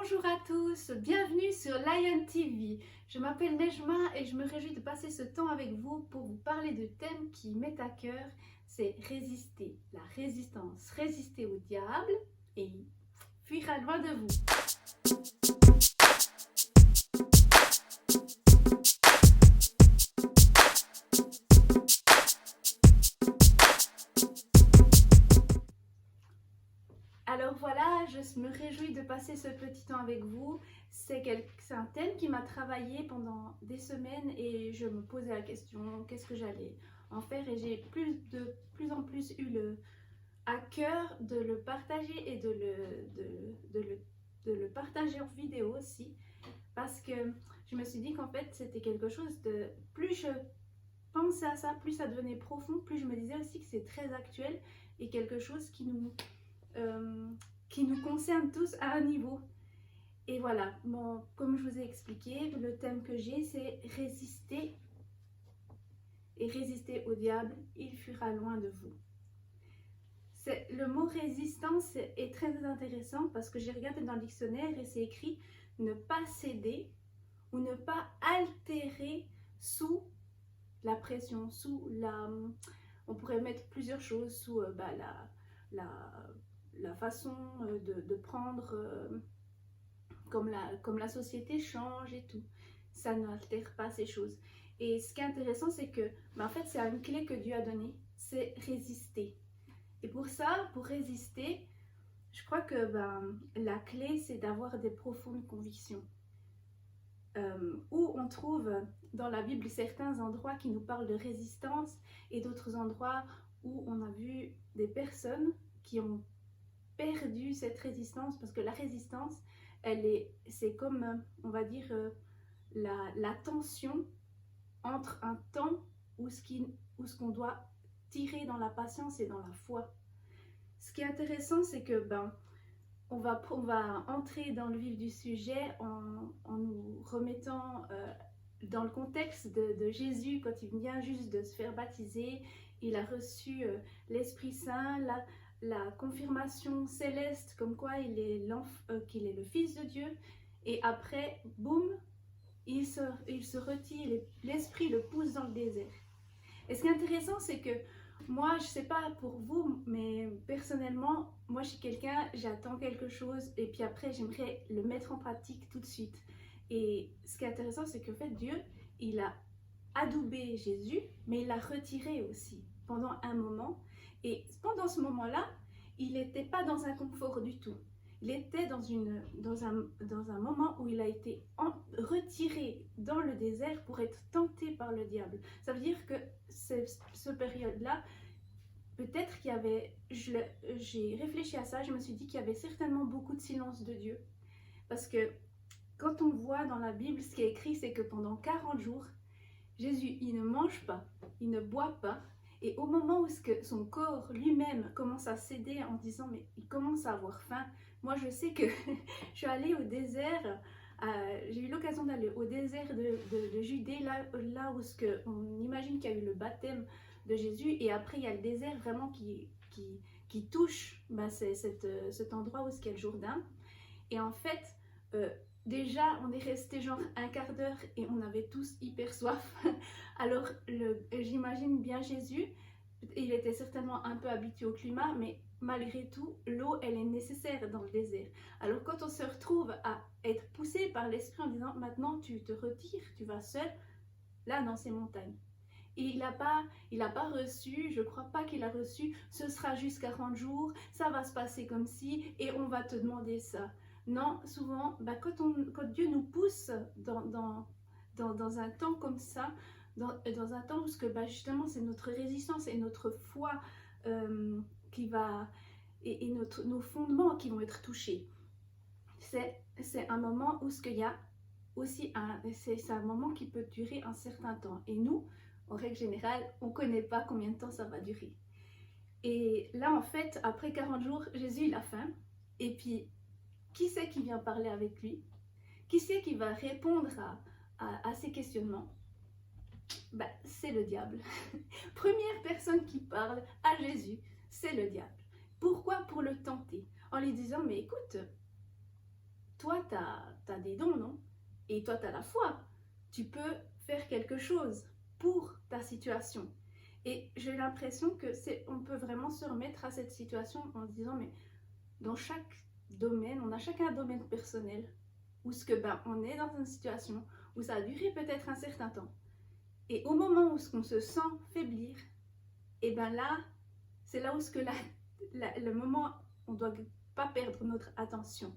Bonjour à tous, bienvenue sur Lion TV. Je m'appelle Nejma et je me réjouis de passer ce temps avec vous pour vous parler de thème qui m'est à cœur, c'est résister, la résistance, résister au diable et il fuira loin de vous. Alors voilà, je me réjouis de passer ce petit temps avec vous. C'est un thème qui m'a travaillé pendant des semaines et je me posais la question, qu'est-ce que j'allais en faire? Et j'ai de plus en plus eu à cœur de le partager et de le partager en vidéo aussi. Parce que je me suis dit qu'en fait, c'était quelque chose de... Plus je pensais à ça, plus ça devenait profond, plus je me disais aussi que c'est très actuel et quelque chose qui nous concerne tous à un niveau. Et voilà, bon, comme je vous ai expliqué, le thème que j'ai, c'est résister. Et résister au diable, il fuira loin de vous. Le mot résistance est très intéressant parce que j'ai regardé dans le dictionnaire et c'est écrit ne pas céder ou ne pas altérer sous la pression, on pourrait mettre plusieurs choses sous la façon de prendre, comme la société change et tout. Ça n'altère pas ces choses. Et ce qui est intéressant, c'est que, en fait, c'est une clé que Dieu a donnée, c'est résister. Et pour ça, pour résister, je crois que la clé, c'est d'avoir des profondes convictions. Où on trouve dans la Bible certains endroits qui nous parlent de résistance et d'autres endroits où on a vu des personnes qui ont perdu cette résistance, parce que la résistance, c'est comme, on va dire, la tension entre un temps où ce qu'on doit tirer dans la patience et dans la foi. Ce qui est intéressant, c'est que on va entrer dans le vif du sujet en nous remettant dans le contexte de Jésus quand il vient juste de se faire baptiser. Il a reçu l'Esprit Saint, la confirmation céleste comme quoi qu'il est le Fils de Dieu. Et après, boum, il se retire, l'Esprit le pousse dans le désert. Et ce qui est intéressant, c'est que moi, je ne sais pas pour vous, mais personnellement, moi je suis quelqu'un, j'attends quelque chose et puis après j'aimerais le mettre en pratique tout de suite. Et ce qui est intéressant, c'est qu'en fait Dieu, il a adoubé Jésus, mais il l'a retiré aussi pendant un moment. Et pendant ce moment-là, il n'était pas dans un confort du tout. Il était dans un moment où il a été retiré dans le désert pour être tenté par le diable. Ça veut dire que cette période-là, peut-être qu'il y avait, j'ai réfléchi à ça, je me suis dit qu'il y avait certainement beaucoup de silence de Dieu. Parce que quand on voit dans la Bible, ce qui est écrit, c'est que pendant 40 jours, Jésus, il ne mange pas, il ne boit pas. Et au moment où son corps lui-même commence à céder en disant, mais il commence à avoir faim. Moi, je sais que je suis allée au désert, j'ai eu l'occasion d'aller au désert de Judée, là où on imagine qu'il y a eu le baptême de Jésus. Et après, il y a le désert vraiment qui touche cet endroit où il y a le Jourdain. Et en fait, déjà, on est resté genre un quart d'heure et on avait tous hyper soif. Alors, j'imagine bien Jésus, il était certainement un peu habitué au climat, mais malgré tout, l'eau, elle est nécessaire dans le désert. Alors, quand on se retrouve à être poussé par l'esprit en disant, maintenant tu te retires, tu vas seul, là, dans ces montagnes. Et il n'a pas reçu, je ne crois pas qu'il a reçu, ce sera juste 40 jours, ça va se passer comme ci, et on va te demander ça. Non, souvent, quand Dieu nous pousse dans un temps comme ça, dans un temps où justement c'est notre résistance et notre foi qui va, et nos fondements qui vont être touchés. C'est un moment où il y a aussi c'est un moment qui peut durer un certain temps. Et nous, en règle générale, on ne connaît pas combien de temps ça va durer. Et là, en fait, après 40 jours, Jésus, il a faim. Et puis, qui c'est qui vient parler avec lui? Qui c'est qui va répondre à ses questionnements? C'est le diable. Première personne qui parle à Jésus, c'est le diable. Pourquoi? Pour le tenter. En lui disant, mais écoute, toi, tu as des dons, non? Et toi, tu as la foi. Tu peux faire quelque chose pour ta situation. Et j'ai l'impression que on peut vraiment se remettre à cette situation en se disant, mais dans chaque domaine, on a chacun un domaine personnel où on est dans une situation où ça a duré peut-être un certain temps. Et au moment où on se sent faiblir, et bien là, c'est là où le moment, on ne doit pas perdre notre attention.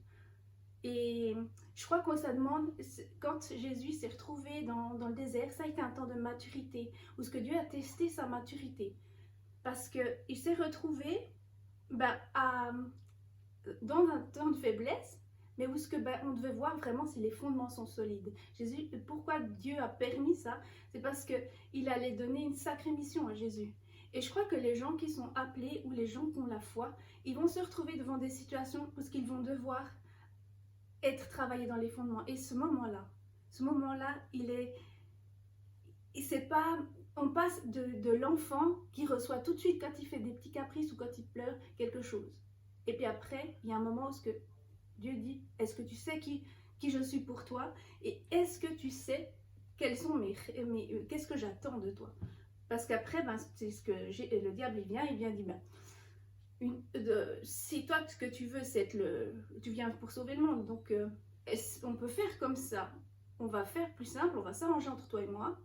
Et je crois qu'on se demande, quand Jésus s'est retrouvé dans le désert, ça a été un temps de maturité, où ce que Dieu a testé sa maturité. Parce qu'il s'est retrouvé dans un temps de faiblesse, mais où on devait voir vraiment si les fondements sont solides. Jésus, pourquoi Dieu a permis ça? C'est parce qu'il allait donner une sacrée mission à Jésus. Et je crois que les gens qui sont appelés ou les gens qui ont la foi, ils vont se retrouver devant des situations où ils vont devoir être travaillés dans les fondements. Et ce moment-là, on passe de l'enfant qui reçoit tout de suite quand il fait des petits caprices ou quand il pleure quelque chose. Et puis après, il y a un moment où Dieu dit, est-ce que tu sais qui je suis pour toi? Et est-ce que tu sais quels sont qu'est-ce que j'attends de toi? Parce qu'après, c'est ce que le diable il vient dire, si toi ce que tu veux c'est tu viens pour sauver le monde, donc on peut faire comme ça, on va faire plus simple, on va s'arranger entre toi et moi,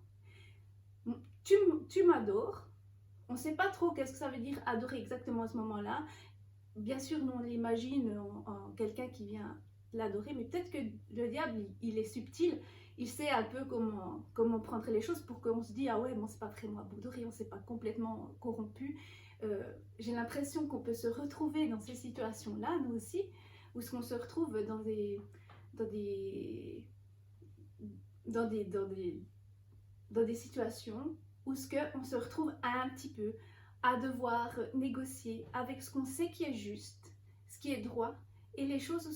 tu m'adores, on ne sait pas trop qu'est-ce que ça veut dire adorer exactement à ce moment-là, bien sûr nous on l'imagine en quelqu'un qui vient l'adorer, mais peut-être que le diable il est subtil, il sait un peu comment prendre les choses pour qu'on se dise ah ouais bon c'est pas vraiment bouderie, on s'est pas complètement corrompu. J'ai l'impression qu'on peut se retrouver dans ces situations-là, nous aussi, où on se retrouve dans des situations où on se retrouve un petit peu à devoir négocier avec ce qu'on sait qui est juste, ce qui est droit, et les choses où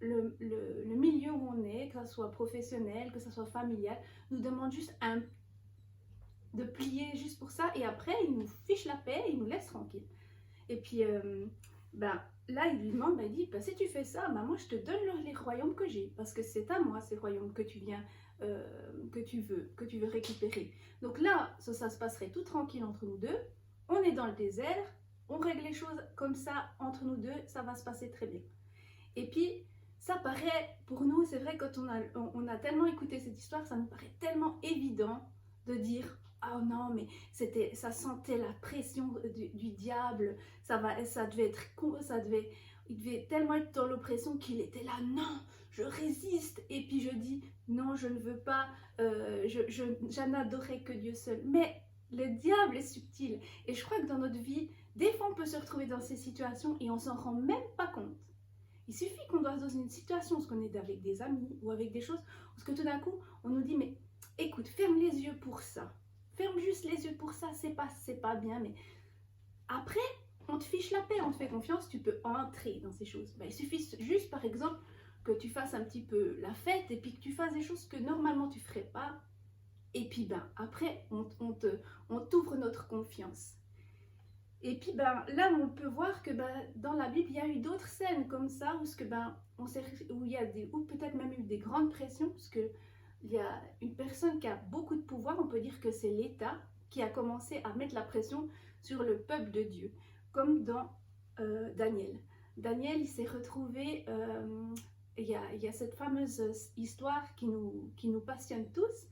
le milieu où on est, que ce soit professionnel, que ce soit familial, nous demande juste de plier juste pour ça, et après il nous fiche la paix, il nous laisse tranquille. Et puis là il lui demande, il dit si tu fais ça, moi je te donne les royaumes que j'ai, parce que c'est à moi ces royaumes que tu viens que tu veux récupérer. Donc là ça se passerait tout tranquille entre nous deux, on est dans le désert, on règle les choses comme ça entre nous deux, ça va se passer très bien. Et puis ça paraît pour nous, c'est vrai, quand on a tellement écouté cette histoire, ça nous paraît tellement évident de dire oh non, mais ça sentait la pression du diable, il devait tellement être dans l'oppression qu'il était là, non, je résiste, et puis je dis non, je ne veux pas, je n'adorerai que Dieu seul. Mais le diable est subtil, et je crois que dans notre vie, des fois on peut se retrouver dans ces situations et on s'en rend même pas compte. Il suffit qu'on soit dans une situation où on est avec des amis ou avec des choses, où tout d'un coup on nous dit mais écoute, ferme les yeux pour ça. Ferme juste les yeux pour ça, c'est pas bien, mais après, on te fiche la paix, on te fait confiance, tu peux entrer dans ces choses. Il suffit juste, par exemple, que tu fasses un petit peu la fête et puis que tu fasses des choses que normalement tu ferais pas. Et puis, après, on t'ouvre notre confiance. Et puis, là, on peut voir que dans la Bible, il y a eu d'autres scènes comme ça où il y a ou peut-être même eu des grandes pressions, parce que il y a une personne qui a beaucoup de pouvoir, on peut dire que c'est l'État qui a commencé à mettre la pression sur le peuple de Dieu, comme dans Daniel. Daniel, il s'est retrouvé, il y a cette fameuse histoire qui nous passionne tous,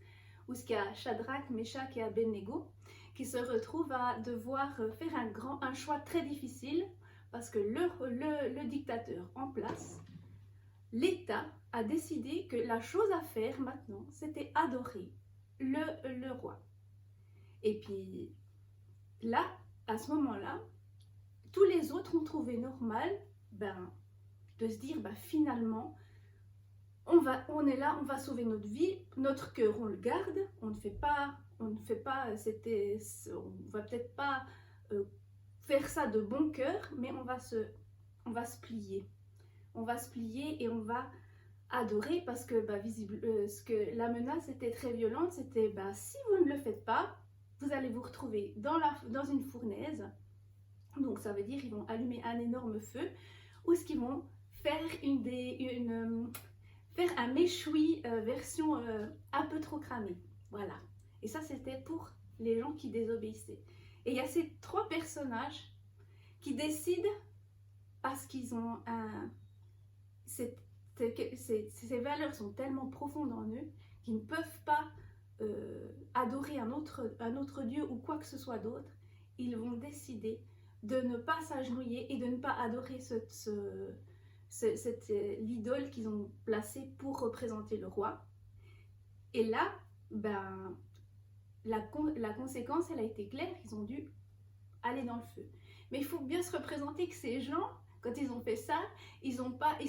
où il y a Shadrach, Meshach et Abednego, qui se retrouvent à devoir faire un choix très difficile, parce que le dictateur en place, l'État a décidé que la chose à faire maintenant, c'était adorer le roi. Et puis là, à ce moment-là, tous les autres ont trouvé normal de se dire finalement, on est là, on va sauver notre vie, notre cœur on le garde, on va peut-être pas faire ça de bon cœur, mais on va se plier. On va se plier et on va adorer, parce que la menace était très violente, c'était si vous ne le faites pas, vous allez vous retrouver dans une fournaise. Donc ça veut dire ils vont allumer un énorme feu, ou ce qu'ils vont faire un méchoui version un peu trop cramée. Voilà. Et ça, c'était pour les gens qui désobéissaient. Et il y a ces 3 personnages qui décident, parce qu'ils ont ces valeurs sont tellement profondes en eux qu'ils ne peuvent pas adorer un autre Dieu ou quoi que ce soit d'autre. Ils vont décider de ne pas s'agenouiller et de ne pas adorer l'idole qu'ils ont placée pour représenter le roi. Et là, ben, la conséquence, elle a été claire, ils ont dû aller dans le feu. Mais il faut bien se représenter que ces gens, quand ils ont fait ça, ils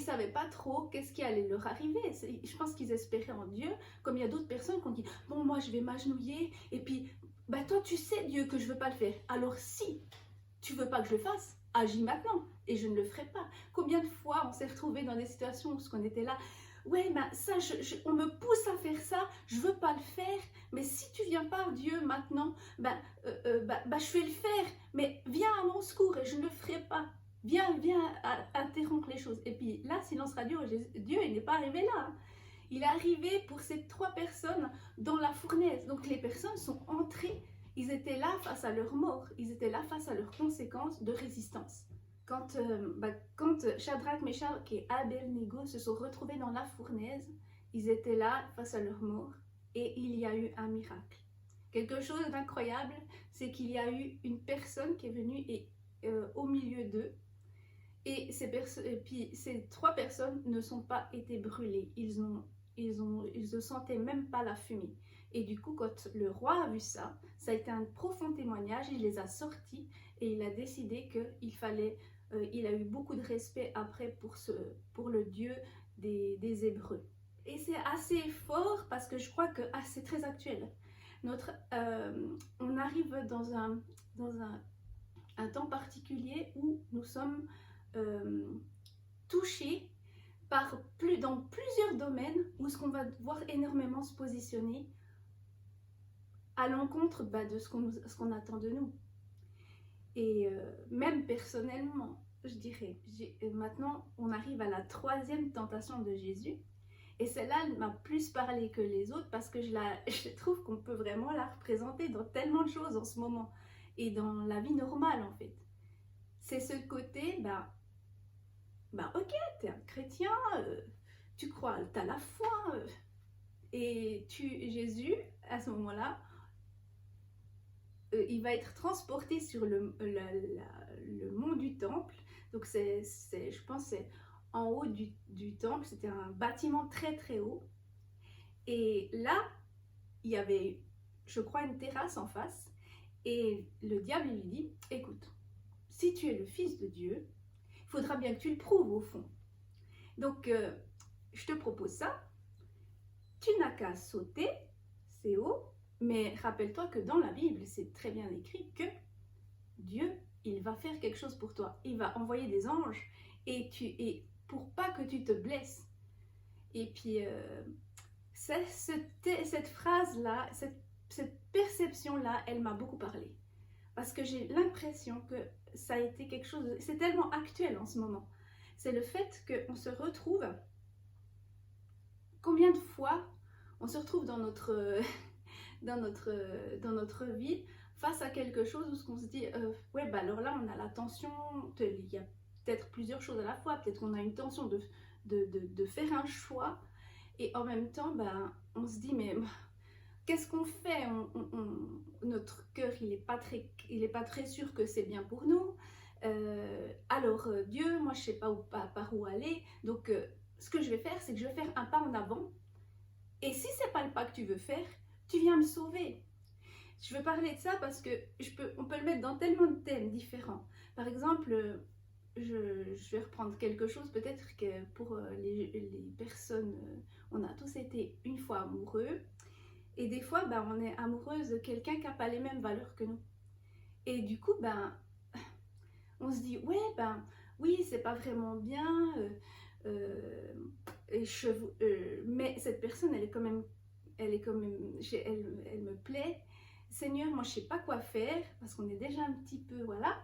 savaient pas trop qu'est-ce qui allait leur arriver. Je pense qu'ils espéraient en Dieu, comme il y a d'autres personnes qui ont dit « Bon, moi, je vais m'agenouiller, et puis, bah, toi, tu sais, Dieu, que je veux pas le faire. Alors, si tu veux pas que je le fasse, agis maintenant, et je ne le ferai pas. » Combien de fois on s'est retrouvés dans des situations où on était là « Ouais, ben, ça, on me pousse à faire ça, je veux pas le faire, mais si tu viens pas, Dieu, maintenant, je vais le faire, mais viens à mon secours et je ne le ferai pas. Viens interrompre les choses. » Et puis là, silence radio, Dieu, il n'est pas arrivé là. Il est arrivé pour ces 3 personnes dans la fournaise. Donc les personnes sont entrées, ils étaient là face à leur mort, ils étaient là face à leurs conséquences de résistance. Quand Shadrach, Meshach et Abednego se sont retrouvés dans la fournaise, ils étaient là face à leur mort et il y a eu un miracle. Quelque chose d'incroyable, c'est qu'il y a eu une personne qui est venue au milieu d'eux. Et puis ces 3 personnes ne sont pas été brûlées. Ils ne sentaient même pas la fumée. Et du coup, quand le roi a vu ça, ça a été un profond témoignage. Il les a sortis et il a décidé qu'il fallait... il a eu beaucoup de respect après pour le Dieu des Hébreux. Et c'est assez fort parce que je crois que c'est très actuel. On arrive dans un temps particulier où nous sommes touchés dans plusieurs domaines où ce qu'on va devoir énormément se positionner à l'encontre de ce qu'on attend de nous. Et même personnellement, je dirais, maintenant on arrive à la 3e tentation de Jésus. Et celle-là, elle m'a plus parlé que les autres parce que je trouve qu'on peut vraiment la représenter dans tellement de choses en ce moment et dans la vie normale en fait. C'est ce côté, ok, t'es un chrétien, tu crois, t'as la foi, et Jésus, à ce moment-là, il va être transporté sur le mont du temple. Donc je pense c'est en haut du temple, c'était un bâtiment très très haut. Et là, il y avait, je crois, une terrasse en face. Et le diable lui dit, écoute, si tu es le fils de Dieu, il faudra bien que tu le prouves au fond. Donc, je te propose ça. Tu n'as qu'à sauter, c'est haut. Mais rappelle-toi que dans la Bible, c'est très bien écrit que Dieu, il va faire quelque chose pour toi. Il va envoyer des anges et pour pas que tu te blesses. Et puis, cette phrase-là, cette perception-là, elle m'a beaucoup parlé. Parce que j'ai l'impression que ça a été quelque chose... C'est tellement actuel en ce moment. C'est le fait qu'on se retrouve... Combien de fois on se retrouve dans notre vie face à quelque chose où on se dit ouais, alors là, on a la tension, il y a peut-être plusieurs choses à la fois, peut-être qu'on a une tension de faire un choix, et en même temps, on se dit, mais qu'est-ce qu'on fait? Notre cœur, il n'est pas très sûr que c'est bien pour nous. Alors, Dieu, moi, je ne sais pas par où aller. Donc, ce que je vais faire, c'est que je vais faire un pas en avant. Et si ce n'est pas le pas que tu veux faire, tu viens me sauver. Je veux parler de ça parce que on peut le mettre dans tellement de thèmes différents. Par exemple, je vais reprendre quelque chose, peut-être que pour les personnes, on a tous été une fois amoureux. Et des fois, on est amoureuse de quelqu'un qui n'a pas les mêmes valeurs que nous. Et du coup, on se dit, ouais, oui, c'est pas vraiment bien, mais cette personne, elle me plaît. Seigneur, moi, je sais pas quoi faire, parce qu'on est déjà un petit peu, voilà.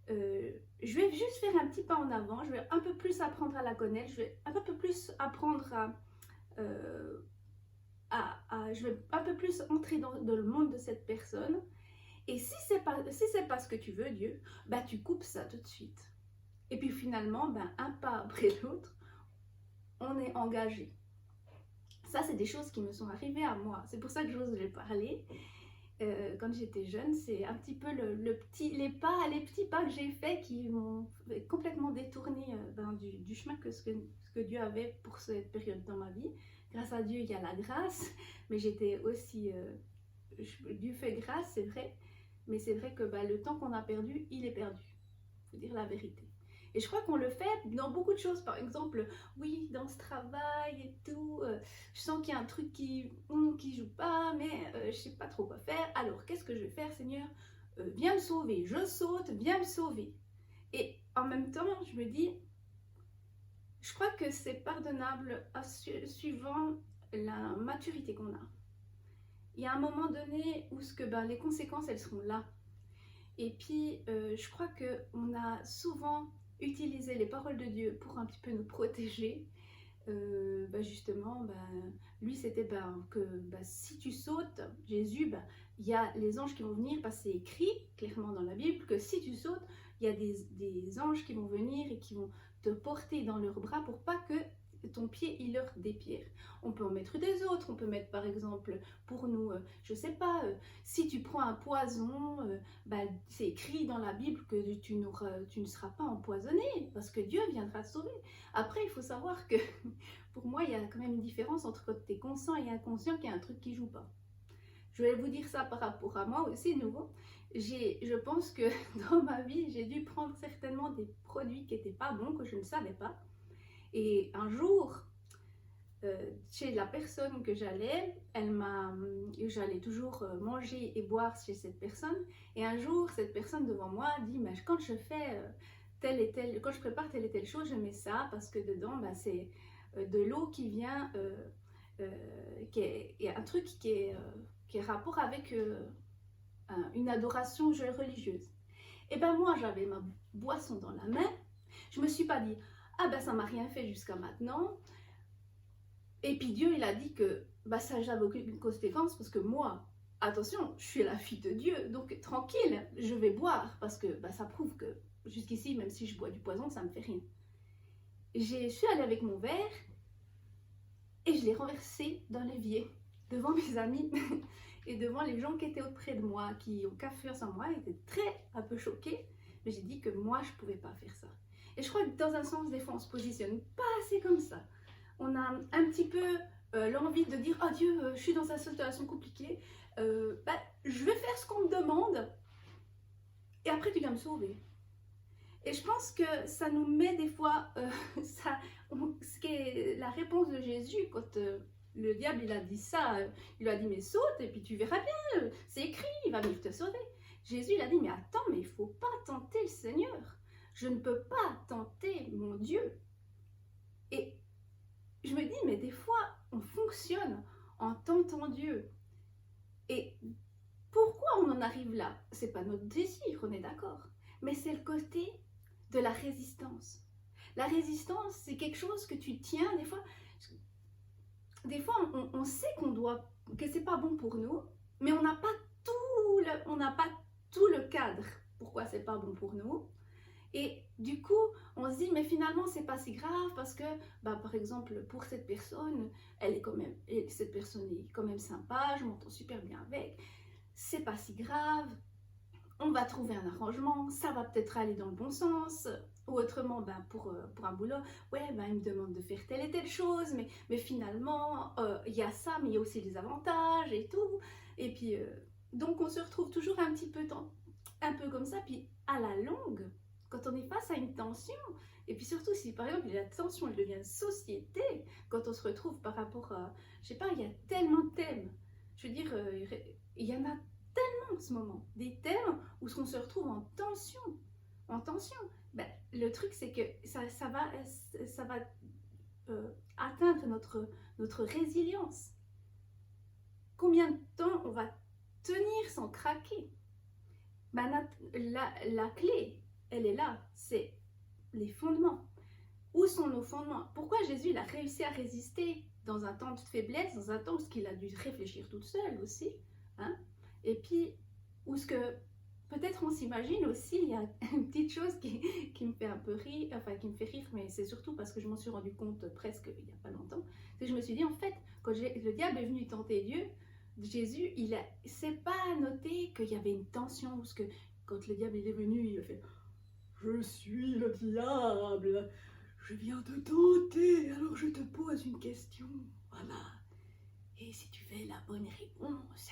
Je vais juste faire un petit pas en avant, je vais un peu plus apprendre à la connaître, je vais un peu plus apprendre je vais un peu plus entrer dans le monde de cette personne. Et si c'est pas ce que tu veux, Dieu, bah tu coupes ça tout de suite. Et puis finalement, ben, un pas après l'autre, on est engagé. Ça, c'est des choses qui me sont arrivées à moi. C'est pour ça que j'ose les parler. Quand j'étais jeune, c'est un petit peu les petits pas que j'ai faits qui m'ont complètement détourné du chemin que ce que Dieu avait pour cette période dans ma vie. Grâce à Dieu, il y a la grâce, mais j'étais aussi... Dieu fait grâce, c'est vrai, mais c'est vrai que le temps qu'on a perdu, il est perdu. Il faut dire la vérité. Et je crois qu'on le fait dans beaucoup de choses. Par exemple, oui, dans ce travail et tout, je sens qu'il y a un truc qui joue pas, mais je sais pas trop quoi faire. Alors, qu'est-ce que je vais faire, Seigneur? Viens me sauver. Je saute, viens me sauver. Et en même temps, je me dis, je crois que c'est pardonnable suivant la maturité qu'on a. Il y a un moment donné où les conséquences, elles seront là. Et puis, je crois qu'on a souvent utilisé les paroles de Dieu pour un petit peu nous protéger. Justement, lui, c'était que si tu sautes, Jésus, il y a les anges qui vont venir, parce que c'est écrit clairement dans la Bible, que si tu sautes, il y a des anges qui vont venir et qui vont te porter dans leurs bras pour pas que ton pied il heurte des pierres. On peut en mettre des autres, on peut mettre par exemple pour nous, je sais pas, si tu prends un poison, c'est écrit dans la Bible que tu ne seras pas empoisonné parce que Dieu viendra te sauver. Après, il faut savoir que pour moi, il y a quand même une différence entre quand tu es conscient et inconscient qu'il y a un truc qui joue pas. Je vais vous dire ça par rapport à moi aussi, nouveau. Je pense que dans ma vie, j'ai dû prendre certainement des produits qui n'étaient pas bons, que je ne savais pas. Et un jour, chez la personne que j'allais, j'allais toujours manger et boire chez cette personne. Et un jour, cette personne devant moi dit, mais quand je fais quand je prépare telle et telle chose, je mets ça parce que dedans, c'est de l'eau qui vient, et un truc qui est rapport avec une adoration religieuse. Et moi, j'avais ma boisson dans la main. Je me suis pas dit, ah ça m'a rien fait jusqu'à maintenant. Et puis Dieu, il a dit que ça j'avais aucune conséquence parce que moi, attention, je suis la fille de Dieu, donc tranquille, je vais boire parce que ça prouve que jusqu'ici, même si je bois du poison, ça me fait rien. Je suis allée avec mon verre et je l'ai renversé dans l'évier devant mes amis et devant les gens qui étaient auprès de moi, qui ont café sans moi, ils étaient un peu choqués, mais j'ai dit que moi, je pouvais pas faire ça. Et je crois que dans un sens, des fois, on se positionne pas assez comme ça. On a un petit peu l'envie de dire « Oh Dieu, je suis dans une situation compliquée, je vais faire ce qu'on me demande et après tu viens me sauver. » Et je pense que ça nous met des fois, ce qui est la réponse de Jésus quand le diable il a dit ça, il lui a dit « Mais saute et puis tu verras bien, c'est écrit, il va venir te sauver. » Jésus il a dit « Mais attends, mais il ne faut pas tenter le Seigneur. Je ne peux pas tenter mon Dieu. » Et je me dis, mais des fois, on fonctionne en tentant Dieu. Et pourquoi on en arrive là? C'est pas notre désir, on est d'accord. Mais c'est le côté de la résistance. La résistance, c'est quelque chose que tu tiens, des fois on sait que c'est pas bon pour nous, mais on n'a pas tout le cadre. Pourquoi c'est pas bon pour nous? Et du coup, on se dit, mais finalement, c'est pas si grave parce que, par exemple, pour cette personne, cette personne est quand même sympa, je m'entends super bien avec, c'est pas si grave, on va trouver un arrangement, ça va peut-être aller dans le bon sens. Ou autrement, pour un boulot, ouais, il me demande de faire telle et telle chose, mais finalement, il y a ça, mais il y a aussi des avantages et tout. Et puis, donc on se retrouve toujours un peu comme ça, puis à la longue, quand on est face à une tension, et puis surtout si par exemple la tension elle devient société, quand on se retrouve par rapport à, je sais pas, il y a tellement de thèmes, je veux dire, il y en a tellement en ce moment, des thèmes où on se retrouve en tension. Le truc c'est que ça va atteindre notre résilience. Combien de temps on va tenir sans craquer? La clé, elle est là, c'est les fondements. Où sont nos fondements? Pourquoi Jésus il a réussi à résister dans un temps de faiblesse, dans un temps où il a dû réfléchir toute seule aussi, hein? Et puis, où ce que peut-être on s'imagine aussi, il y a une petite chose qui me fait un peu rire, enfin qui me fait rire, mais c'est surtout parce que je m'en suis rendu compte presque il n'y a pas longtemps, c'est que je me suis dit en fait, quand le diable est venu tenter Dieu, Jésus, il s'est pas noté qu'il y avait une tension, parce que quand le diable il est venu, il a fait « Je suis le diable, je viens te tenter, alors je te pose une question, voilà. Et si tu fais la bonne réponse,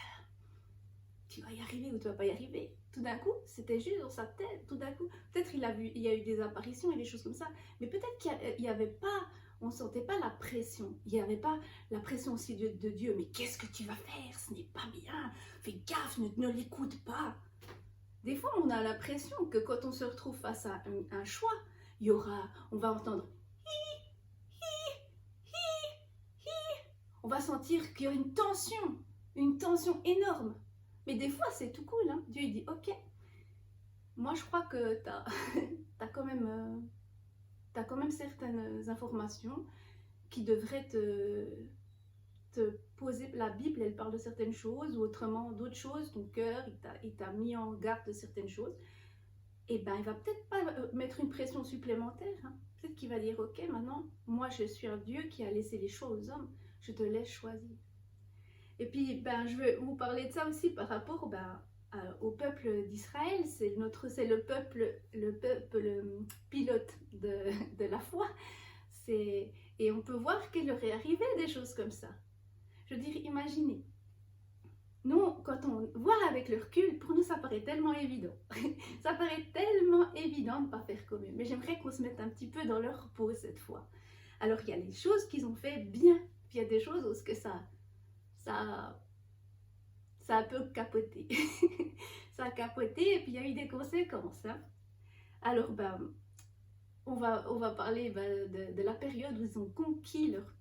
tu vas y arriver ou tu vas pas y arriver. » Tout d'un coup, c'était juste dans sa tête. Tout d'un coup, peut-être il y a eu des apparitions et des choses comme ça, mais peut-être qu'il n'y avait pas, on ne sentait pas la pression. Il n'y avait pas la pression aussi de Dieu. Mais qu'est-ce que tu vas faire? Ce n'est pas bien. Fais gaffe, ne l'écoute pas. Des fois, on a l'impression que quand on se retrouve face à un choix, on va entendre on va sentir qu'il y a une tension énorme. Mais des fois, c'est tout cool. Hein. Dieu, il dit, ok, moi, je crois que t'as quand même certaines informations qui devraient te poser. La Bible, elle parle de certaines choses, ou autrement d'autres choses. Ton cœur, il t'a mis en garde de certaines choses. Et ben, il va peut-être pas mettre une pression supplémentaire. Hein. Peut-être qu'il va dire, ok, maintenant, moi, je suis un Dieu qui a laissé les choix aux hommes. Je te laisse choisir. Et puis, ben, je veux vous parler de ça aussi par rapport au peuple d'Israël. C'est le peuple pilote de la foi. Et on peut voir qu'il leur est arrivé des choses comme ça. Je veux dire, imaginez. Nous, quand on voit avec le recul, pour nous, ça paraît tellement évident. Ça paraît tellement évident de ne pas faire comme eux. Mais j'aimerais qu'on se mette un petit peu dans leur peau cette fois. Alors, il y a les choses qu'ils ont fait bien. Puis il y a des choses où ça a un peu capoté. Ça a capoté et puis il y a eu des conséquences. Hein. Alors, ben, on va parler de la période où ils ont conquis leur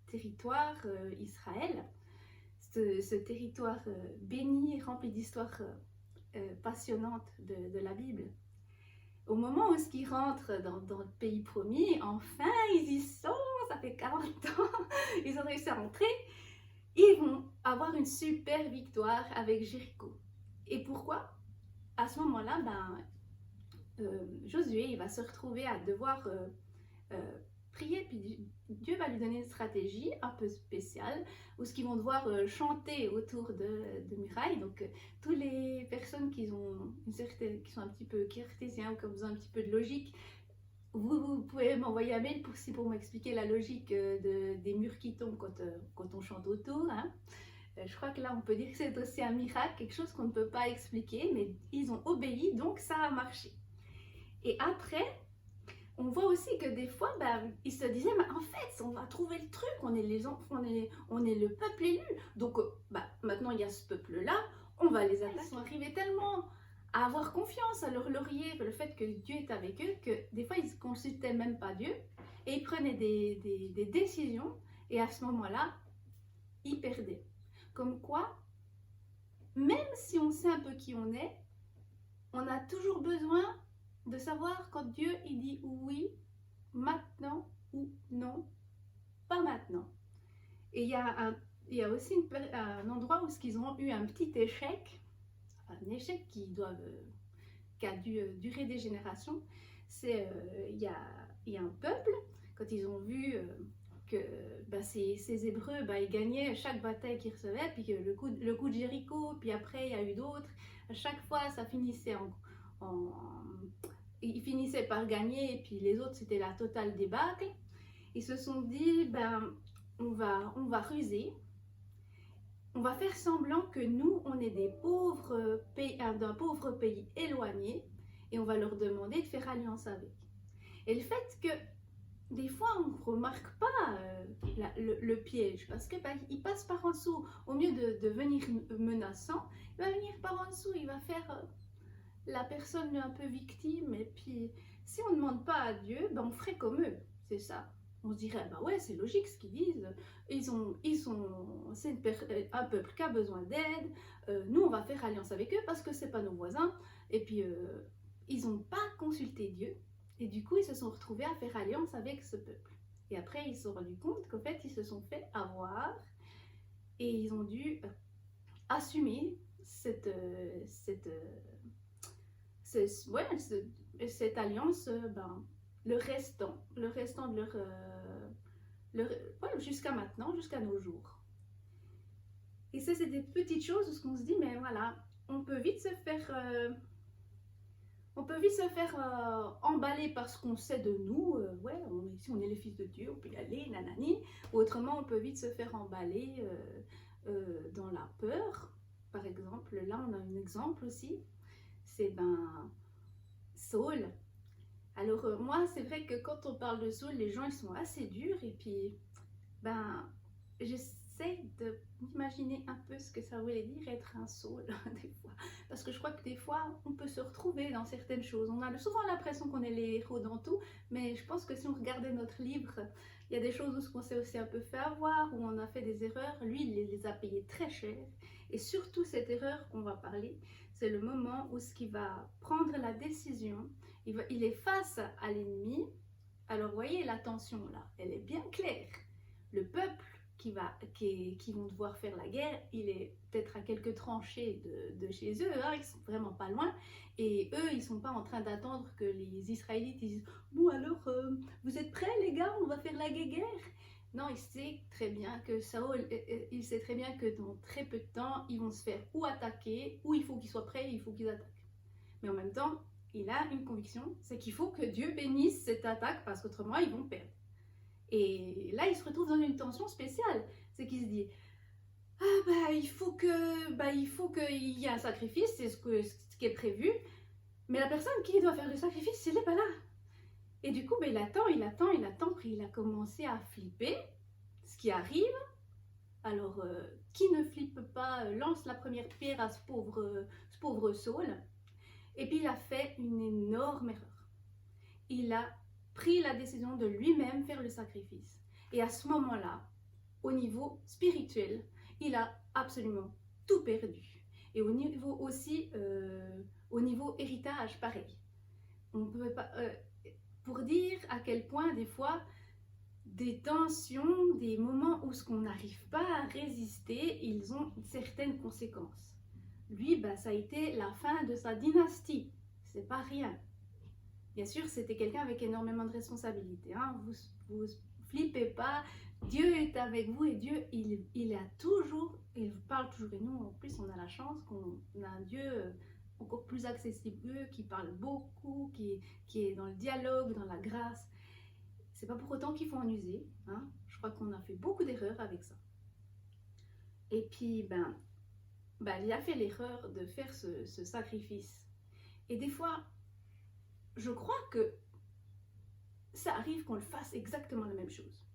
territoire, Israël. Ce territoire béni, rempli d'histoires passionnantes de la Bible. Au moment où ils rentrent dans le pays promis, enfin, ils y sont, ça fait 40 ans, ils ont réussi à rentrer, ils vont avoir une super victoire avec Jéricho. Et pourquoi? À ce moment-là, Josué, il va se retrouver à devoir prier, puis Dieu va lui donner une stratégie un peu spéciale, où ce qu'ils vont devoir chanter autour de murailles. Donc, toutes les personnes qui sont un petit peu cartésiens ou qui ont besoin un petit peu de logique, vous pouvez m'envoyer un mail pour m'expliquer la logique des murs qui tombent quand on chante autour. Hein. Je crois que là, on peut dire que c'est aussi un miracle, quelque chose qu'on ne peut pas expliquer, mais ils ont obéi, donc ça a marché. Et après, on voit aussi que des fois, ils se disaient, mais en fait, on va trouver le truc, on est les enfants, on est le peuple élu. Donc, maintenant, il y a ce peuple-là, on va les attaquer. Ils sont arrivés tellement à avoir confiance à leur laurier, le fait que Dieu est avec eux, que des fois, ils ne consultaient même pas Dieu et ils prenaient des décisions. Et à ce moment-là, ils perdaient. Comme quoi, même si on sait un peu qui on est, on a toujours besoin de savoir quand Dieu il dit oui, maintenant ou non, pas maintenant. Et il y a aussi un endroit où ils ont eu un petit échec, un échec qui a dû durer des générations. C'est il y a un peuple, quand ils ont vu que ces Hébreux, ils gagnaient chaque bataille qu'ils recevaient, puis que le coup de Jéricho, puis après il y a eu d'autres, à chaque fois ça finissait ils finissaient par gagner et puis les autres c'était la totale débâcle. Ils se sont dit on va ruser, on va faire semblant que nous on est d'un pauvre pays éloigné et on va leur demander de faire alliance avec. Et le fait que des fois on ne remarque pas le piège parce que il passe par en dessous, au mieux de venir menaçant, il va venir par en dessous, il va faire la personne un peu victime. Et puis si on ne demande pas à Dieu, on ferait comme eux, c'est ça. On se dirait ouais, c'est logique ce qu'ils disent, c'est un peuple qui a besoin d'aide, nous on va faire alliance avec eux parce que c'est pas nos voisins. Et puis ils n'ont pas consulté Dieu, Et du coup, ils se sont retrouvés à faire alliance avec ce peuple. Et après, ils se sont rendus compte qu'en fait, ils se sont fait avoir et ils ont dû assumer cette alliance, le restant de jusqu'à maintenant, jusqu'à nos jours. Et ça, c'est des petites choses où on se dit, mais voilà, on peut vite se faire emballer par ce qu'on sait de nous. Ouais, si on est les fils de Dieu, on peut y aller, nanani. Ou autrement, on peut vite se faire emballer dans la peur. Par exemple, là, on a un exemple aussi. C'est Saul. Alors, moi, c'est vrai que quand on parle de Saul, les gens, ils sont assez durs. Et puis, j'essaie d'imaginer un peu ce que ça voulait dire être un Saul, des fois. Parce que je crois que des fois, on peut se retrouver dans certaines choses. On a souvent l'impression qu'on est les héros dans tout, mais je pense que si on regardait notre livre, il y a des choses où on s'est aussi un peu fait avoir, où on a fait des erreurs. Lui, il les a payées très cher. Et surtout, cette erreur qu'on va parler, c'est le moment où il va prendre la décision, il est face à l'ennemi. Alors, vous voyez, la tension, là, elle est bien claire. Le peuple qui vont devoir faire la guerre, il est peut-être à quelques tranchées de chez eux, hein, ils sont vraiment pas loin, et eux, ils sont pas en train d'attendre que les Israélites disent « Bon alors, vous êtes prêts les gars, on va faire la guerre ?» Non, il sait très bien que Saül, il sait très bien que dans très peu de temps, ils vont se faire ou attaquer, ou il faut qu'ils soient prêts, il faut qu'ils attaquent. Mais en même temps, il a une conviction, c'est qu'il faut que Dieu bénisse cette attaque, parce qu'autrement, ils vont perdre. Et là, il se retrouve dans une tension spéciale. C'est qu'il se dit, il faut qu'il y ait un sacrifice, c'est ce qui est prévu. Mais la personne qui doit faire le sacrifice, elle n'est pas là. Et du coup, il attend, puis il a commencé à flipper, ce qui arrive. Alors, qui ne flippe pas lance la première pierre à ce pauvre Saul. Et puis, il a fait une énorme erreur. Il a pris la décision de lui-même faire le sacrifice. Et à ce moment-là, au niveau spirituel, il a absolument tout perdu. Et au niveau aussi, au niveau héritage, pareil. On peut pas, pour dire à quel point des fois, des tensions, des moments où ce qu'on n'arrive pas à résister, ils ont certaines conséquences. Lui, ça a été la fin de sa dynastie. C'est pas rien. Bien sûr, c'était quelqu'un avec énormément de responsabilités. Hein. Vous flippez pas. Dieu est avec vous et Dieu, il parle toujours. Et nous, en plus, on a la chance qu'on a un Dieu encore plus accessible, qui parle beaucoup, qui est dans le dialogue, dans la grâce. C'est pas pour autant qu'il faut en user. Hein. Je crois qu'on a fait beaucoup d'erreurs avec ça. Et puis, il a fait l'erreur de faire ce sacrifice. Et des fois, je crois que ça arrive qu'on le fasse exactement la même chose.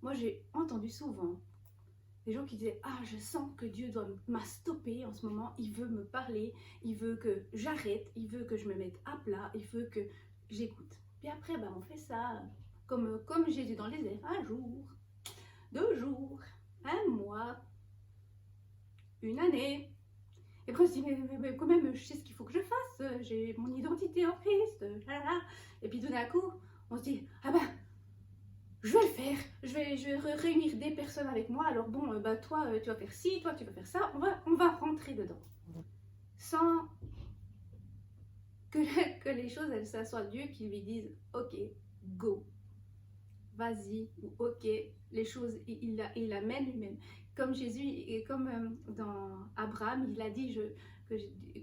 Moi, j'ai entendu souvent des gens qui disaient « Ah, je sens que Dieu m'a stoppé en ce moment, il veut me parler, il veut que j'arrête, il veut que je me mette à plat, il veut que j'écoute. » Puis après, on fait ça comme Jésus dans les airs, 1 jour, 2 jours, 1 mois, 1 année. Et après on se dit, mais quand même, je sais ce qu'il faut que je fasse, j'ai mon identité en Christ, Et puis tout d'un coup, on se dit, je vais le faire, je vais réunir des personnes avec moi, alors bon, toi, tu vas faire ci, toi, tu vas faire ça, on va rentrer dedans. Sans que les choses, ça soit Dieu qui lui dise, ok, go, vas-y, ou ok, les choses, il amène lui-même. Comme Jésus, et comme dans Abraham, il a dit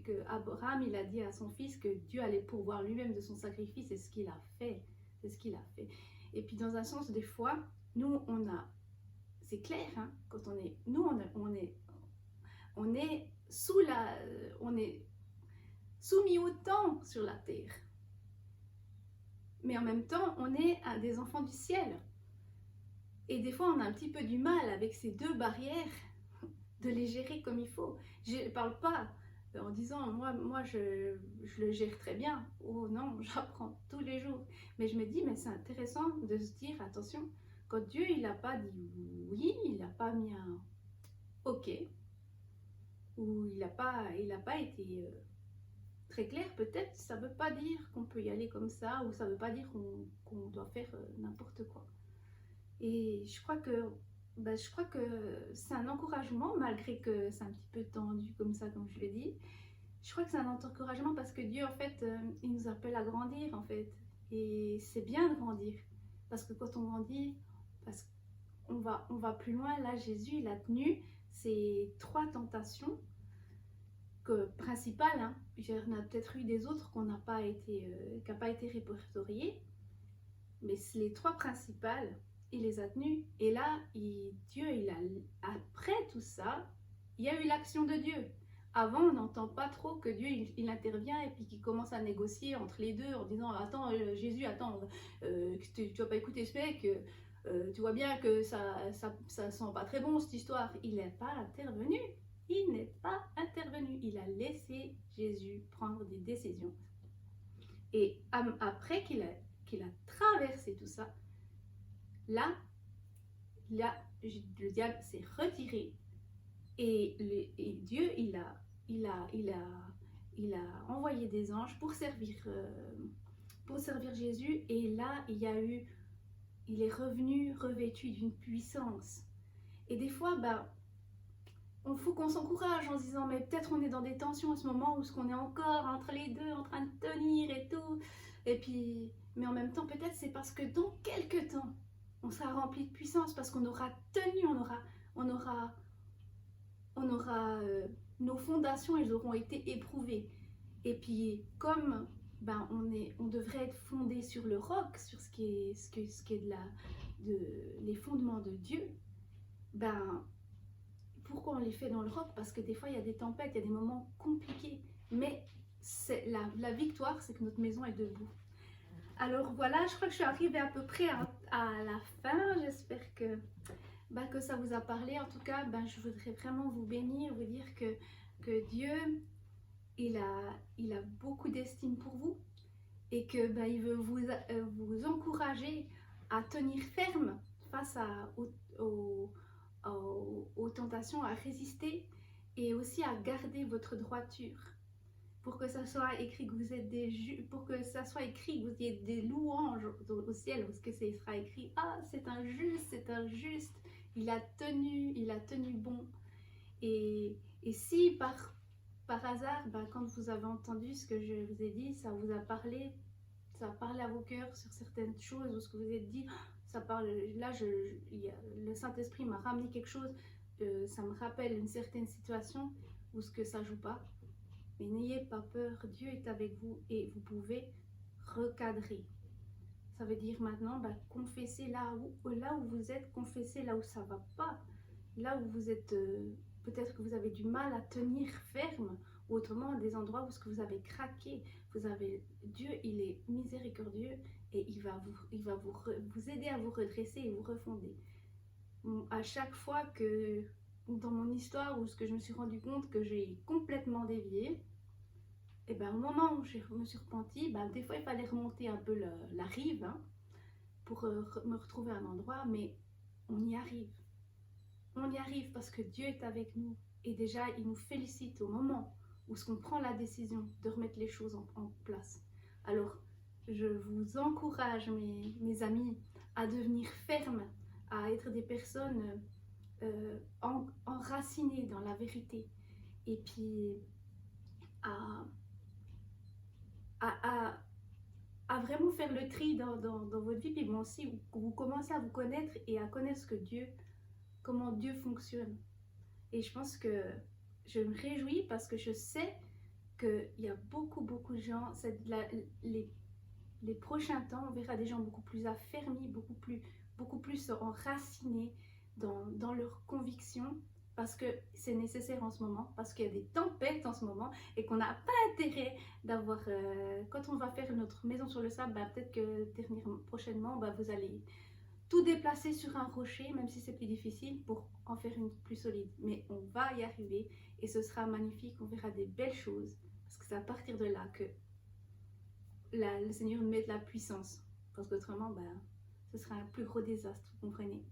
que Abraham, il a dit à son fils que Dieu allait pourvoir lui-même de son sacrifice, c'est ce qu'il a fait. C'est ce qu'il a fait. Et puis dans un sens, des fois, nous, c'est clair, hein, quand on est soumis au temps sur la terre. Mais en même temps, on est des enfants du ciel. Et des fois, on a un petit peu du mal avec ces 2 barrières de les gérer comme il faut. Je ne parle pas en disant, moi je le gère très bien. Oh non, j'apprends tous les jours. Mais je me dis, mais c'est intéressant de se dire, attention, quand Dieu, il n'a pas dit oui, il n'a pas mis un ok, ou il n'a pas été très clair, peut-être, ça ne veut pas dire qu'on peut y aller comme ça, ou ça ne veut pas dire qu'on doit faire n'importe quoi. Et je crois que c'est un encouragement, malgré que c'est un petit peu tendu comme ça, comme je l'ai dit. Je crois que c'est un encouragement parce que Dieu, en fait, il nous appelle à grandir, en fait. Et c'est bien de grandir. Parce que quand on grandit, parce on va plus loin. Là, Jésus, il a tenu ces 3 tentations principales. Hein. Il y en a peut-être eu des autres qui n'ont pas été répertoriées. Mais les 3 principales, il les a tenues. Et là, Dieu, après tout ça, il y a eu l'action de Dieu. Avant, on n'entend pas trop que Dieu, il intervient et puis qu'il commence à négocier entre les deux en disant « Attends, Jésus, attends, tu vas pas écouter ce mec, tu vois bien que ça sent pas très bon cette histoire. » Il n'est pas intervenu. Il n'est pas intervenu. Il a laissé Jésus prendre des décisions. Et après qu'il a traversé tout ça, là, le diable s'est retiré et Dieu, il a envoyé des anges pour servir Jésus. Et là, il est revenu revêtu d'une puissance. Et des fois, il faut qu'on s'encourage en se disant, mais peut-être on est dans des tensions à ce moment où on est encore entre les deux, en train de tenir et tout. Et puis, mais en même temps, peut-être c'est parce que dans quelques temps, on sera rempli de puissance parce qu'on aura tenu, nos fondations, elles auront été éprouvées. Et puis, comme on devrait être fondé sur le roc, sur ce qui est les fondements de Dieu, pourquoi on les fait dans le roc? Parce que des fois, il y a des tempêtes, il y a des moments compliqués. Mais la victoire, c'est que notre maison est debout. Alors voilà, je crois que je suis arrivée à peu près à la fin. J'espère que ça vous a parlé. En tout cas, je voudrais vraiment vous bénir, vous dire que Dieu, il a beaucoup d'estime pour vous et que il veut vous encourager à tenir ferme face aux tentations, à résister et aussi à garder votre droiture. Pour que ça soit écrit que vous êtes pour que ça soit écrit que vous ayez des louanges au ciel, parce que ça sera écrit c'est un juste, il a tenu bon. Et si par hasard, quand vous avez entendu ce que je vous ai dit, ça vous a parlé, ça a parlé à vos cœurs sur certaines choses, ou ce que vous avez dit, ça parle, là le Saint-Esprit m'a ramené quelque chose, ça me rappelle une certaine situation, ou ce que ça joue pas. Mais n'ayez pas peur, Dieu est avec vous et vous pouvez recadrer. Ça veut dire maintenant, confessez là où vous êtes, confessez là où ça va pas, là où vous êtes, peut-être que vous avez du mal à tenir ferme, ou autrement des endroits où ce que vous avez craqué. Dieu, il est miséricordieux et il va vous aider à vous redresser et vous refonder. À chaque fois que dans mon histoire où ce que je me suis rendu compte que j'ai complètement dévié, et au moment où je me suis repentie, des fois il fallait remonter un peu la rive pour me retrouver à un endroit, mais on y arrive. On y arrive parce que Dieu est avec nous et déjà il nous félicite au moment où on prend la décision de remettre les choses en place. Alors je vous encourage mes amis à devenir fermes, à être des personnes enracinées dans la vérité et puis à vraiment faire le tri dans votre vie, puis moi aussi, vous commencez à vous connaître et à connaître comment Dieu fonctionne. Et je pense que je me réjouis parce que je sais qu'il y a beaucoup de gens, les prochains temps, on verra des gens beaucoup plus affermis, beaucoup plus enracinés dans leurs convictions, parce que c'est nécessaire en ce moment, parce qu'il y a des tempêtes en ce moment et qu'on n'a pas intérêt d'avoir... quand on va faire notre maison sur le sable, peut-être que prochainement, vous allez tout déplacer sur un rocher, même si c'est plus difficile, pour en faire une plus solide. Mais on va y arriver et ce sera magnifique, on verra des belles choses, parce que c'est à partir de là que le Seigneur nous met de la puissance, parce qu'autrement, ce sera un plus gros désastre, vous comprenez.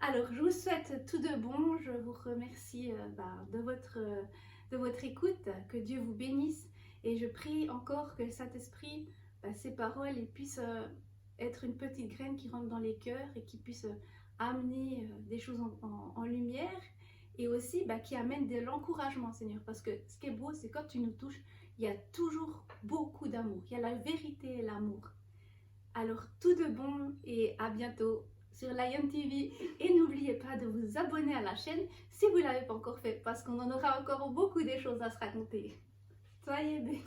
Alors, je vous souhaite tout de bon, je vous remercie de votre écoute, que Dieu vous bénisse Et je prie encore que le Saint-Esprit, ces paroles, puissent être une petite graine qui rentre dans les cœurs et qui puisse amener des choses en lumière, et aussi qui amène de l'encouragement, Seigneur. Parce que ce qui est beau, c'est quand tu nous touches, il y a toujours beaucoup d'amour. Il y a la vérité et l'amour. Alors tout de bon et à bientôt sur Lion TV. Et n'oubliez pas de vous abonner à la chaîne si vous ne l'avez pas encore fait, parce qu'on en aura encore beaucoup de choses à se raconter. Soyez bénis.